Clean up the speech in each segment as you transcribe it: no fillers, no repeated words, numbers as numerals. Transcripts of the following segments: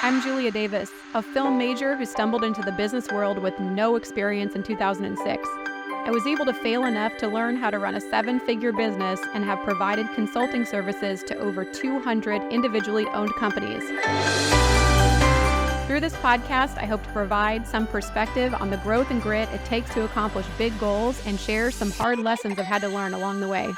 I'm Julia Davis, a film major who stumbled into the business world with no experience in 2006. I was able to fail enough to learn how to run a 7-figure business and have provided consulting services to over 200 individually owned companies. Through this podcast, I hope to provide some perspective on the growth and grit it takes to accomplish big goals and share some hard lessons I've had to learn along the way.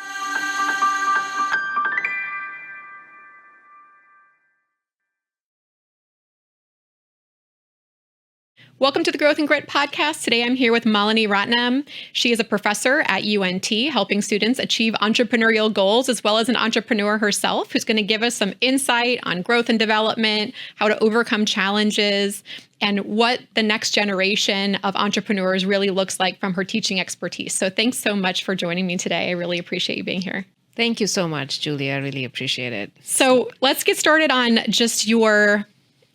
Welcome to the Growth and Grit podcast. Today I'm here with Malini Ratnam. She is a professor at UNT, helping students achieve entrepreneurial goals, as well as an entrepreneur herself, who's going to give us some insight on growth and development, how to overcome challenges, and what the next generation of entrepreneurs really looks like from her teaching expertise. So thanks so much for joining me today. I really appreciate you being here. Thank you so much, Julia. I really appreciate it. So let's get started on just your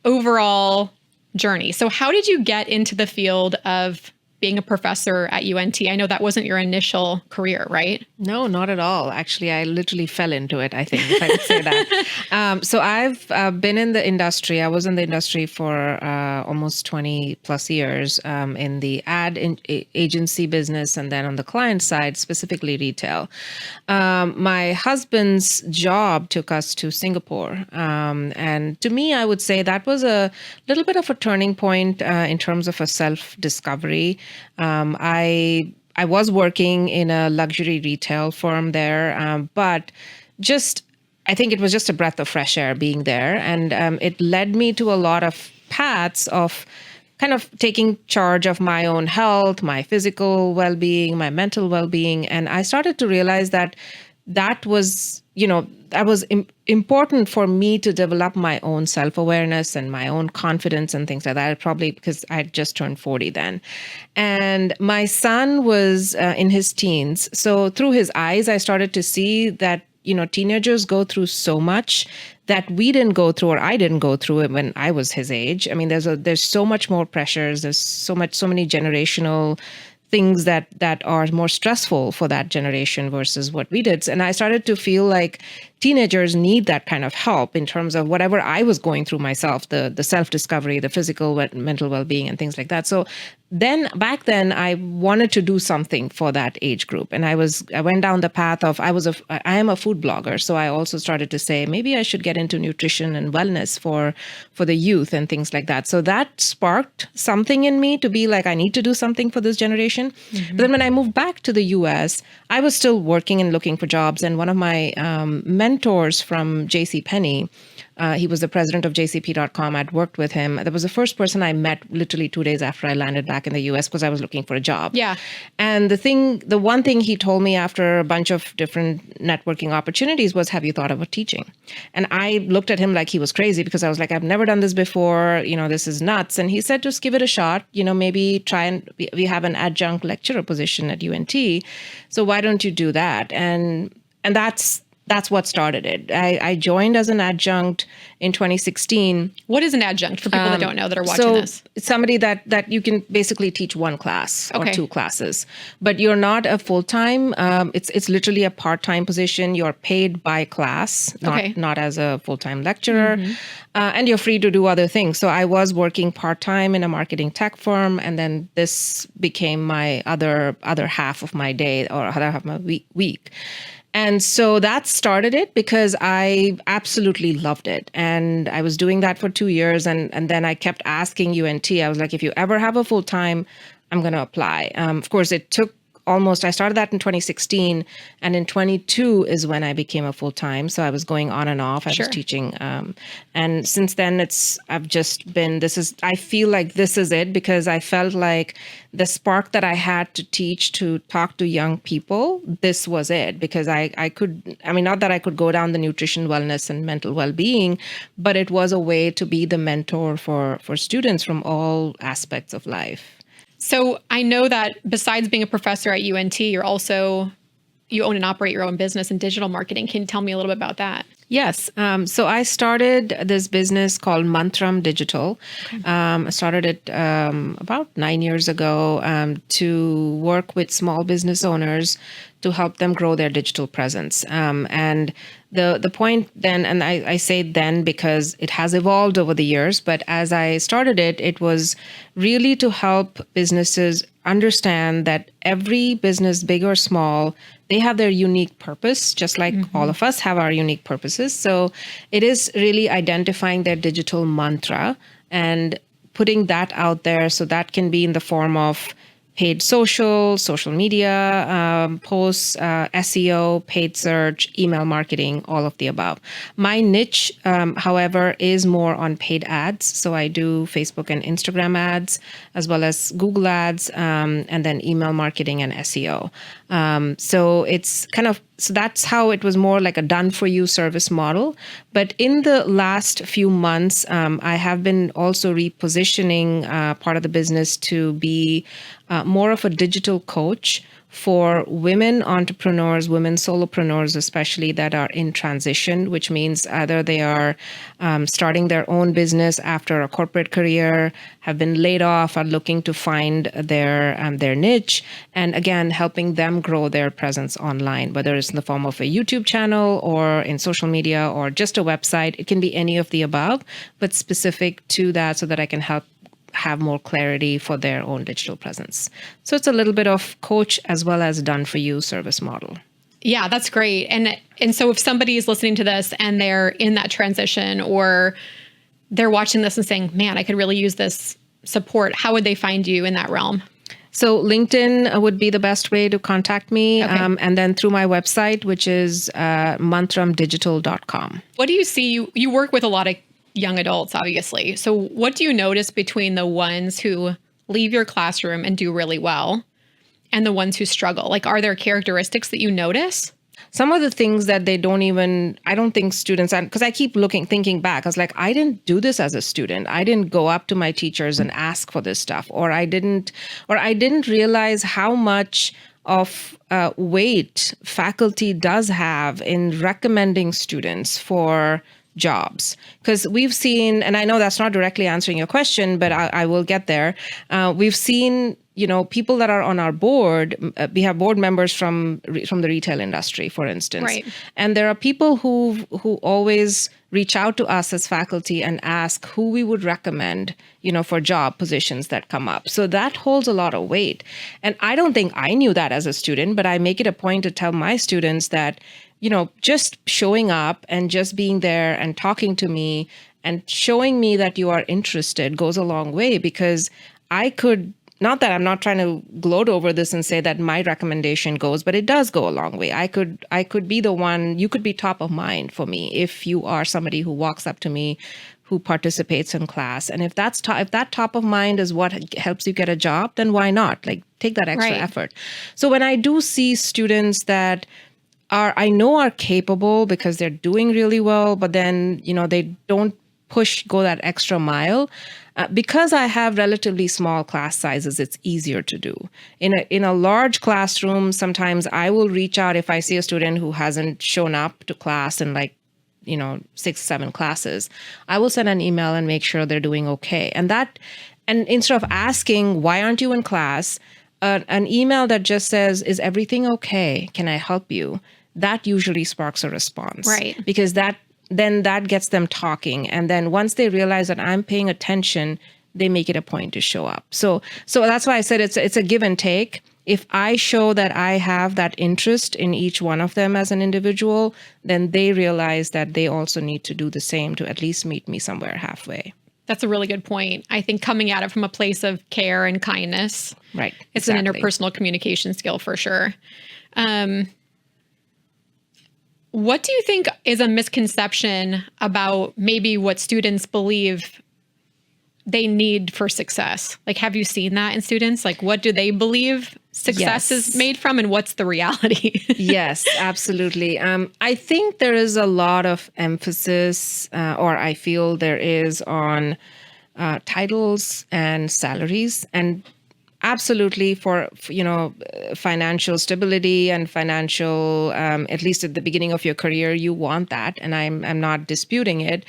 overall journey. So how did you get into the field of being a professor at UNT? I know that wasn't your initial career, right? No, not at all. Actually, I literally fell into it, I think, if I could say that. So I've been in the industry. I was in the industry for almost 20 plus years in the agency business, and then on the client side, specifically retail. My husband's job took us to Singapore. And to me, I would say that was a little bit of a turning point in terms of a self-discovery. I was working in a luxury retail firm there, but I think it was just a breath of fresh air being there. And it led me to a lot of paths of kind of taking charge of my own health, my physical well-being, my mental well-being. And I started to realize that was important for me to develop my own self-awareness and my own confidence and things like that, probably because I had just turned 40 then. And my son was in his teens. So through his eyes, I started to see that, teenagers go through so much that we didn't go through, or I didn't go through it when I was his age. I mean, there's so much more pressures. There's so many generational things that are more stressful for that generation versus what we did. And I started to feel like teenagers need that kind of help in terms of whatever I was going through myself, the self-discovery, the physical, mental well-being, and things like that. So back then, I wanted to do something for that age group. And I went down the path of, I am a food blogger. So I also started to say, maybe I should get into nutrition and wellness for the youth and things like that. So that sparked something in me to be like, I need to do something for this generation. Mm-hmm. But then when I moved back to the US, I was still working and looking for jobs. And one of my mentors from JCPenney, he was the president of JCP.com. I'd worked with him. That was the first person I met literally 2 days after I landed back in the US because I was looking for a job. Yeah. And the one thing he told me after a bunch of different networking opportunities was, have you thought about teaching? And I looked at him like he was crazy because I was like, I've never done this before. This is nuts. And he said, just give it a shot. Maybe try and we have an adjunct lecturer position at UNT. So why don't you do that? And that's what started it. I joined as an adjunct in 2016. What is an adjunct for people that don't know that are watching this? So it's somebody that you can basically teach one class or two classes, but you're not a full-time. It's literally a part-time position. You're paid by class, not as a full-time lecturer, mm-hmm. And you're free to do other things. So I was working part-time in a marketing tech firm, and then this became my other half of my day or other half of my week. And so that started it because I absolutely loved it. And I was doing that for 2 years. And then I kept asking UNT, I was like, if you ever have a full-time, I'm going to apply. Of course, it took I started that in 2016. And in 22 is when I became a full-time. So I was going on and off. I was teaching. And since then, I feel like this is it because I felt like the spark that I had to teach, to talk to young people, this was it. Because not that I could go down the nutrition, wellness, and mental well-being, but it was a way to be the mentor for students from all aspects of life. So I know that besides being a professor at UNT, you own and operate your own business in digital marketing. Can you tell me a little bit about that? Yes. So I started this business called Mantram Digital. Okay. I started it about 9 years ago to work with small business owners to help them grow their digital presence. And The point then, and I say then because it has evolved over the years, but as I started it, it was really to help businesses understand that every business, big or small, they have their unique purpose, just like all of us have our unique purposes. So it is really identifying their digital mantra and putting that out there. So that can be in the form of paid social media posts, SEO, paid search, email marketing, all of the above. My niche, however, is more on paid ads. So I do Facebook and Instagram ads, as well as Google ads, and then email marketing and SEO. So it's kind of, so that's how it was more like a done for you service model. But in the last few months, I have been also repositioning part of the business to be more of a digital coach for women entrepreneurs, women solopreneurs, especially that are in transition, which means either they are starting their own business after a corporate career, have been laid off, are looking to find their niche, and again, helping them grow their presence online, whether it's in the form of a YouTube channel or in social media or just a website. It can be any of the above, but specific to that so that I can help have more clarity for their own digital presence. So it's a little bit of coach as well as done for you service model. Yeah, that's great. And so if somebody is listening to this and they're in that transition, or they're watching this and saying, man, I could really use this support, how would they find you in that realm? So LinkedIn would be the best way to contact me. Okay. And then through my website, which is mantramdigital.com. What do you see? You work with a lot of young adults, obviously. So what do you notice between the ones who leave your classroom and do really well and the ones who struggle? Like, are there characteristics that you notice? Some of the things that they don't even, I don't think students, because I keep thinking back, I was like, I didn't do this as a student. I didn't go up to my teachers and ask for this stuff, or I didn't realize how much of weight faculty does have in recommending students for jobs. Because we've seen, and I know that's not directly answering your question, but I will get there. We've seen, people that are on our board. We have board members from the retail industry, for instance. Right. And there are people who always reach out to us as faculty and ask who we would recommend, for job positions that come up. So that holds a lot of weight. And I don't think I knew that as a student, but I make it a point to tell my students that, just showing up and just being there and talking to me and showing me that you are interested goes a long way, because I could, not that I'm not trying to gloat over this and say that my recommendation goes, but it does go a long way. I could be the one, you could be top of mind for me if you are somebody who walks up to me, who participates in class. And if that top of mind is what helps you get a job, then why not? Like, take that extra effort. So when I do see students that I know are capable because they're doing really well, but then, they don't go that extra mile. Because I have relatively small class sizes, it's easier to do. In a large classroom, sometimes I will reach out if I see a student who hasn't shown up to class in 6, 7 classes. I will send an email and make sure they're doing okay. And instead of asking, why aren't you in class? An email that just says, is everything okay? Can I help you? That usually sparks a response. Right. Because that gets them talking. And then once they realize that I'm paying attention, they make it a point to show up. So that's why I said it's a give and take. If I show that I have that interest in each one of them as an individual, then they realize that they also need to do the same to at least meet me somewhere halfway. That's a really good point. I think coming at it from a place of care and kindness. Right. It's an interpersonal communication skill for sure. What do you think is a misconception about maybe what students believe they need for success? Like, have you seen that in students? Like, what do they believe success is made from, and what's the reality? Yes, absolutely. I think there is a lot of emphasis, or I feel there is, on titles and salaries, and absolutely for financial stability and financial, at least at the beginning of your career, you want that, and I'm not disputing it.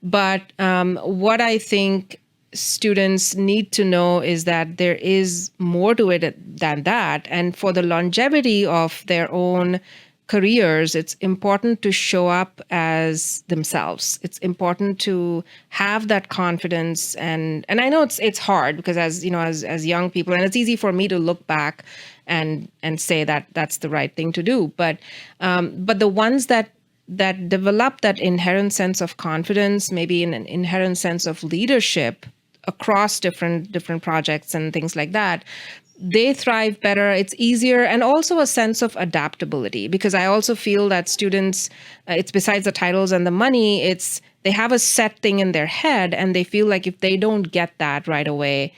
But what I think students need to know is that there is more to it than that. And for the longevity of their own careers, it's important to show up as themselves. It's important to have that confidence, and I know it's hard because as you know, as young people, and it's easy for me to look back and say that that's the right thing to do. But the ones that develop that inherent sense of confidence, maybe an inherent sense of leadership across different projects and things like that, they thrive better. It's easier, and also a sense of adaptability, because I also feel that students, it's besides the titles and the money, it's they have a set thing in their head, and they feel like if they don't get that right away,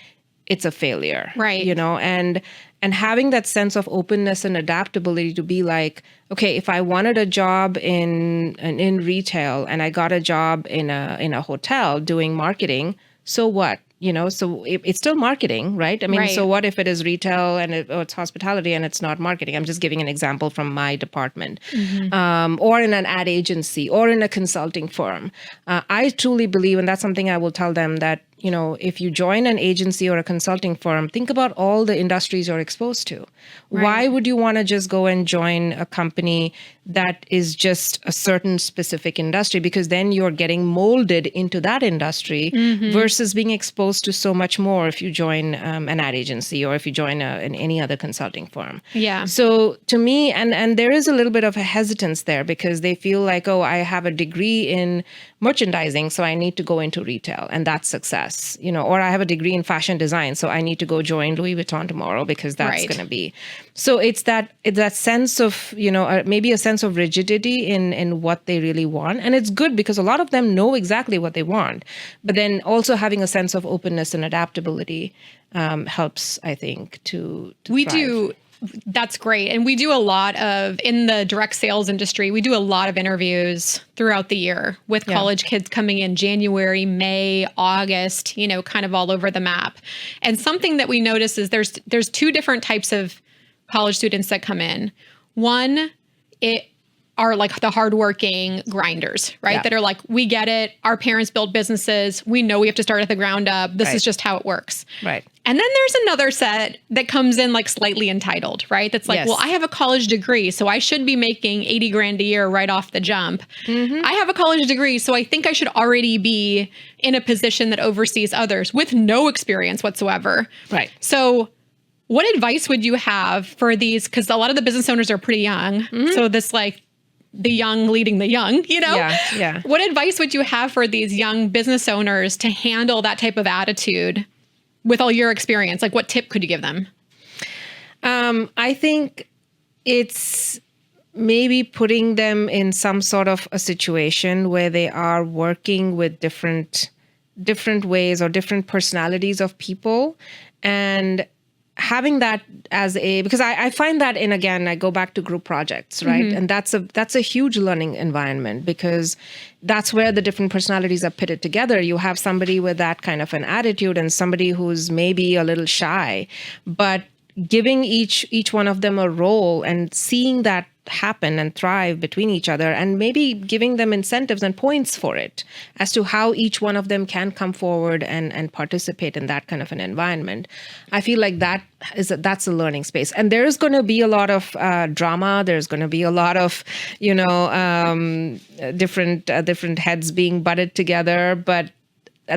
it's a failure. Right. You know, and having that sense of openness and adaptability to be like, okay, if I wanted a job in retail and I got a job in a hotel doing marketing, so what? You know, so it's still marketing, right? I mean, Right. So what if it is retail and it's hospitality and it's not marketing? I'm just giving an example from my department, or in an ad agency or in a consulting firm. I truly believe, and that's something I will tell them, that, you know, if you join an agency or a consulting firm, think about all the industries you're exposed to. Right. Why would you want to just go and join a company that is just a certain specific industry? Because then you're getting molded into that industry versus being exposed to so much more if you join an ad agency or if you join any other consulting firm. Yeah. So to me, and there is a little bit of a hesitance there, because they feel like, oh, I have a degree in merchandising, so I need to go into retail, and that's success, you know, or I have a degree in fashion design, so I need to go join Louis Vuitton tomorrow because that's Right. going to be. So it's that sense of, you know, maybe a sense of rigidity in what they really want. And it's good because a lot of them know exactly what they want, but then also having a sense of openness and adaptability helps, I think, to We thrive. do. That's great. And we do a lot of, in the direct sales industry, we do a lot of interviews throughout the year with college kids coming in January, May, August, you know, kind of all over the map. And something that we notice is there's two different types of college students that come in. One, are like the hardworking grinders, right? Yeah. That are like, we get it. Our parents build businesses. We know we have to start at the ground up. This is just how it works. Right. And then there's another set that comes in like slightly entitled, right? That's like, Yes. well, I have a college degree, so I should be making 80 grand a year right off the jump. I have a college degree, so I think I should already be in a position that oversees others with no experience whatsoever. Right. So what advice would you have for these? Because a lot of the business owners are pretty young. So this like the young leading the young, you know? Yeah. What advice would you have for these young business owners to handle that type of attitude with all your experience? Like, what tip could you give them? I think it's maybe putting them in some sort of a situation where they are working with different ways or different personalities of people, and having that as because I find that again, I go back to group projects, right? And that's a huge learning environment, because that's where the different personalities are pitted together. You have somebody with that kind of an attitude and somebody who's maybe a little shy, but giving each one of them a role and seeing that happen and thrive between each other, and maybe giving them incentives and points for it as to how each one of them can come forward and participate in that kind of an environment. I feel like that's a learning space. And there's going to be a lot of drama. There's going to be a lot of, different heads being butted together, but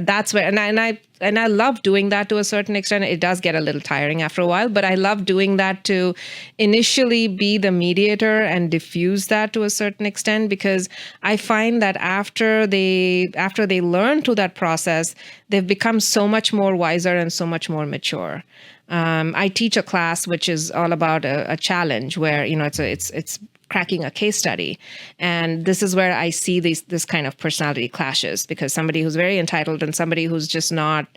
that's where, and I love doing that to a certain extent. It does get a little tiring after a while, but I love doing that to initially be the mediator and diffuse that to a certain extent, because I find that after they learn through that process, they've become so much more wiser and so much more mature. I teach a class which is all about a challenge where, it's cracking a case study. And this is where I see this kind of personality clashes, because somebody who's very entitled and somebody who's just not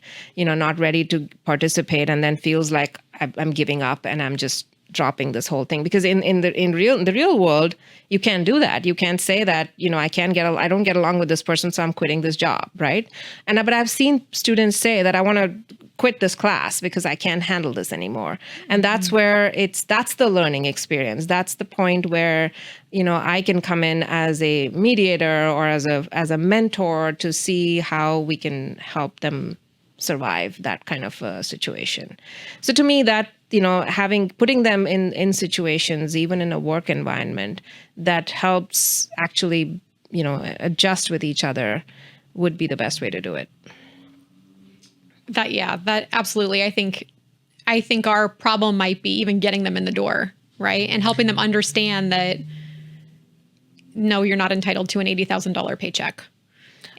ready to participate, and then feels like I'm giving up and I'm just dropping this whole thing. Because in the real world, you can't do that. You can't say that, I don't get along with this person, so I'm quitting this job, right? But I've seen students say that I want to quit this class because I can't handle this anymore. And that's where that's the learning experience. That's the point where, I can come in as a mediator or as a mentor to see how we can help them survive that kind of situation. So to me, that, putting them in situations, even in a work environment, that helps actually, adjust with each other would be the best way to do it. That absolutely. I think our problem might be even getting them in the door, right? And helping them understand that, no, you're not entitled to an $80,000 paycheck.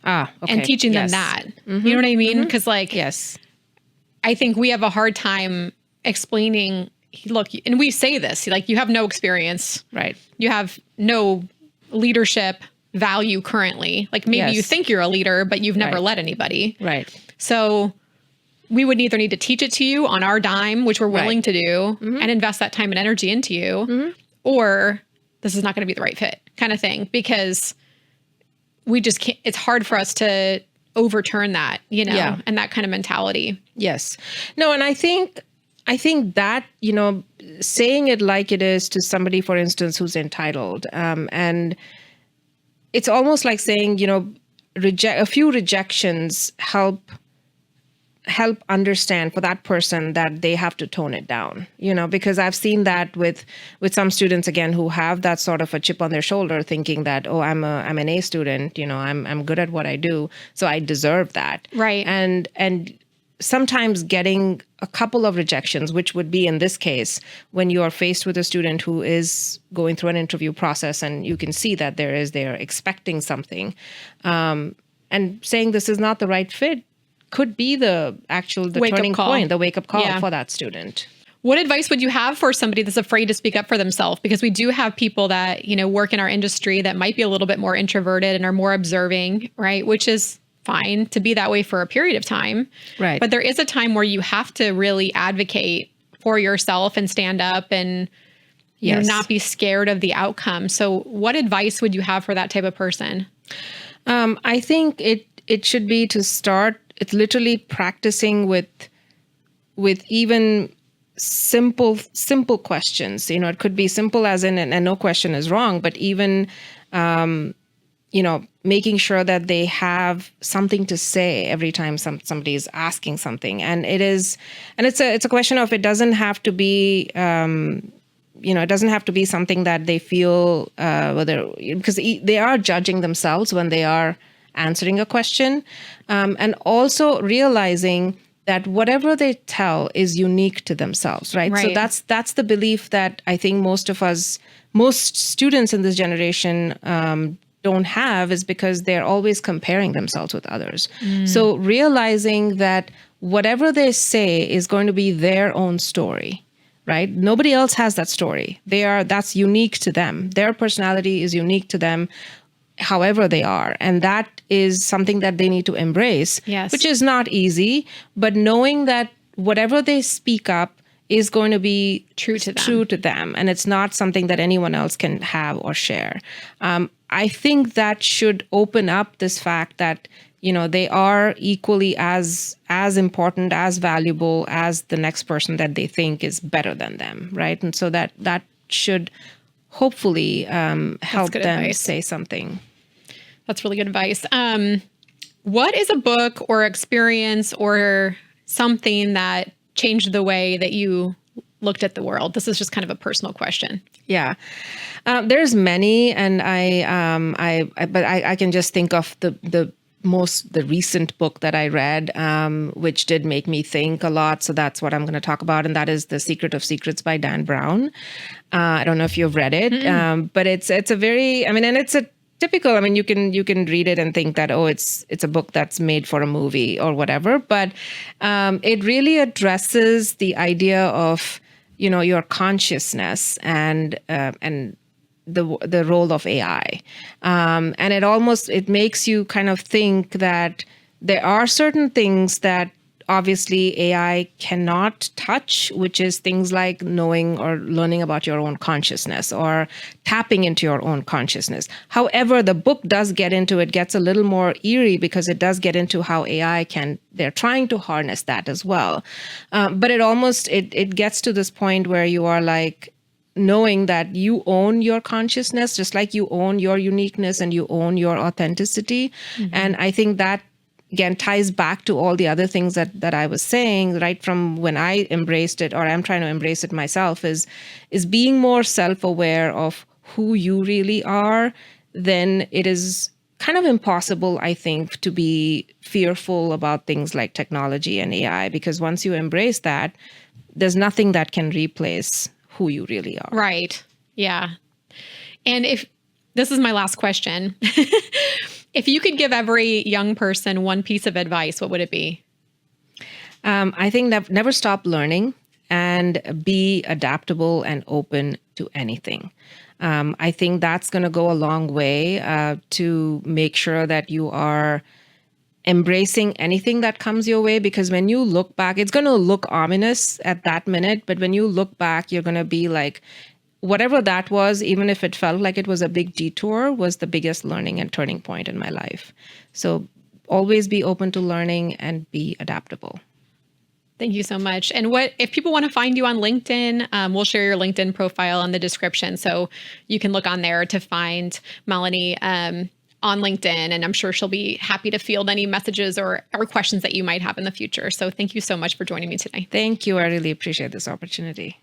Okay. And teaching them that. You know what I mean? Because yes, I think we have a hard time explaining, look, and we say this, like, you have no experience. Right. You have no leadership value currently. Like, maybe you think you're a leader, but you've never led anybody. Right. So we would either need to teach it to you on our dime, which we're willing to do, and invest that time and energy into you, or this is not going to be the right fit kind of thing, because we just can't, it's hard for us to overturn that, and that kind of mentality. Yes. No, and I think that, saying it like it is to somebody, for instance, who's entitled, and it's almost like saying, a few rejections help understand for that person that they have to tone it down, because I've seen that with some students, again, who have that sort of a chip on their shoulder, thinking that, oh, I'm an A student, I'm good at what I do, so I deserve that. Right. And sometimes getting a couple of rejections, which would be in this case, when you are faced with a student who is going through an interview process and you can see that they're expecting something, and saying this is not the right fit could be the turning point, the wake-up call for that student. What advice would you have for somebody that's afraid to speak up for themselves? Because we do have people that, work in our industry that might be a little bit more introverted and are more observing, right? Which is fine to be that way for a period of time. Right. But there is a time where you have to really advocate for yourself and stand up and not be scared of the outcome. So what advice would you have for that type of person? I think it should be to start. It's literally practicing with even simple questions. It could be simple as in, and no question is wrong, but even, making sure that they have something to say every time somebody is asking something. And it's a question of, it doesn't have to be, it doesn't have to be something that they feel, because they are judging themselves when they are answering a question, and also realizing that whatever they tell is unique to themselves, right? So that's the belief that I think most students in this generation don't have, is because they're always comparing themselves with others. So realizing that whatever they say is going to be their own story, right? Nobody else has that story. That's unique to them. Their personality is unique to them, however they are. And that is something that they need to embrace, which is not easy, but knowing that whatever they speak up is going to be true to them. And it's not something that anyone else can have or share. I think that should open up this fact that, they are equally as important, as valuable as the next person that they think is better than them, right? And so that should hopefully help them say something. That's really good advice. What is a book or experience or something that changed the way that you looked at the world? This is just kind of a personal question. Yeah, there's many, and I can just think of the recent book that I read, which did make me think a lot. So that's what I'm going to talk about. And that is The Secret of Secrets by Dan Brown. I don't know if you've read it, but it's a very, and it's a typical, you can read it and think that, oh, it's a book that's made for a movie or whatever. But it really addresses the idea of, your consciousness and the role of AI. And it makes you kind of think that there are certain things that obviously AI cannot touch, which is things like knowing or learning about your own consciousness or tapping into your own consciousness. However, the book does gets a little more eerie, because it does get into how they're trying to harness that as well. But it gets to this point where you are like, knowing that you own your consciousness, just like you own your uniqueness and you own your authenticity. And I think that again, ties back to all the other things that I was saying, right from when I embraced it, or I'm trying to embrace it myself, is being more self-aware of who you really are. Then it is kind of impossible, I think, to be fearful about things like technology and AI, because once you embrace that, there's nothing that can replace who you really are. Right. Yeah. And if this is my last question, if you could give every young person one piece of advice, what would it be? I think that never stop learning and be adaptable and open to anything. I think that's going to go a long way to make sure that you are embracing anything that comes your way, because when you look back, it's going to look ominous at that minute, but when you look back, you're going to be like, whatever that was, even if it felt like it was a big detour, was the biggest learning and turning point in my life. So always be open to learning and be adaptable. Thank you so much. And what if people want to find you on LinkedIn? We'll share your LinkedIn profile in the description, so you can look on there to find Malini on LinkedIn. And I'm sure she'll be happy to field any messages or questions that you might have in the future. So thank you so much for joining me today. Thank you. I really appreciate this opportunity.